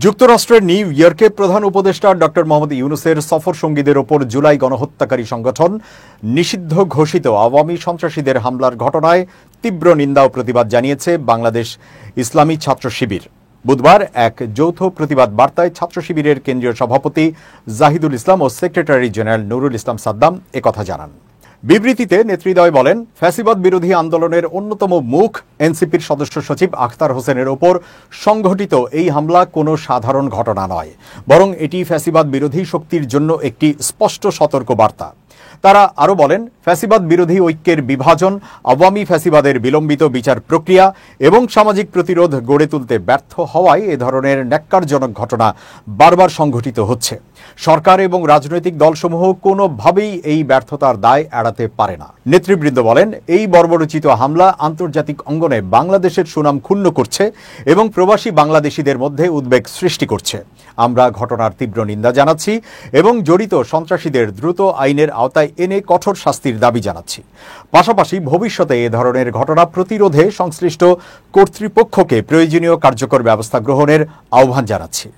যুক্তরাষ্ট্রের নিউ ইয়র্কে প্রধান উপদেষ্টা ডক্টর মোহাম্মদ ইউনূসের সফর সঙ্গীদের ওপর জুলাই গণহত্যাকারী সংগঠন নিষিদ্ধ ঘোষিত আওয়ামী সন্ত্রাসীদের হামলার ঘটনায় তীব্র নিন্দা ও প্রতিবাদ জানিয়েছে বাংলাদেশ ইসলামী ছাত্র শিবির। বুধবার এক যৌথ প্রতিবাদ বার্তায় ছাত্র শিবিরের কেন্দ্রীয় সভাপতি জাহিদুল ইসলাম ও সেক্রেটারি জেনারেল নুরুল ইসলাম সাদ্দাম একথা জানান। বিবৃতিতে নেতৃদ্বয় বলেন, ফ্যাসিবাদ বিরোধী আন্দোলনের অন্যতম মুখ এনসিপির সদস্য সচিব আখতার হোসেনের ওপর সংঘটিত এই হামলা কোনো সাধারণ ঘটনা নয়, বরং এটি ফ্যাসিবাদ বিরোধী শক্তির জন্য একটি স্পষ্ট সতর্ক বার্তা। তারা আরও বলেন, ফ্যাসিবাদ বিরোধী ঐক্যের বিভাজন, আওয়ামী ফ্যাসিবাদের বিলম্বিত বিচার প্রক্রিয়া এবং সামাজিক প্রতিরোধ গড়ে তুলতে ব্যর্থ হওয়ায় এ ধরনের ন্যাক্কারজনক ঘটনা বারবার সংঘটিত হচ্ছে। সরকার এবং রাজনৈতিক দলসমূহ কোনোভাবেই এই ব্যর্থতার দায় এড়াতে পারে না। নেতৃবৃন্দ বলেন, এই বর্বরোচিত হামলা আন্তর্জাতিক অঙ্গনে বাংলাদেশের সুনাম ক্ষুণ্ণ করছে এবং প্রবাসী বাংলাদেশিদের মধ্যে উদ্বেগ সৃষ্টি করছে। আমরা ঘটনার তীব্র নিন্দা জানাচ্ছি এবং জড়িত সন্ত্রাসীদের দ্রুত আইনের আওতায় এনে কঠোর শাস্তির দাবি জানাচ্ছি। পাশাপাশি ভবিষ্যতে এ ধরনের ঘটনা প্রতিরোধে সংশ্লিষ্ট কর্তৃপক্ষকে প্রয়োজনীয় কার্যকর ব্যবস্থা গ্রহণের আহ্বান জানাচ্ছি।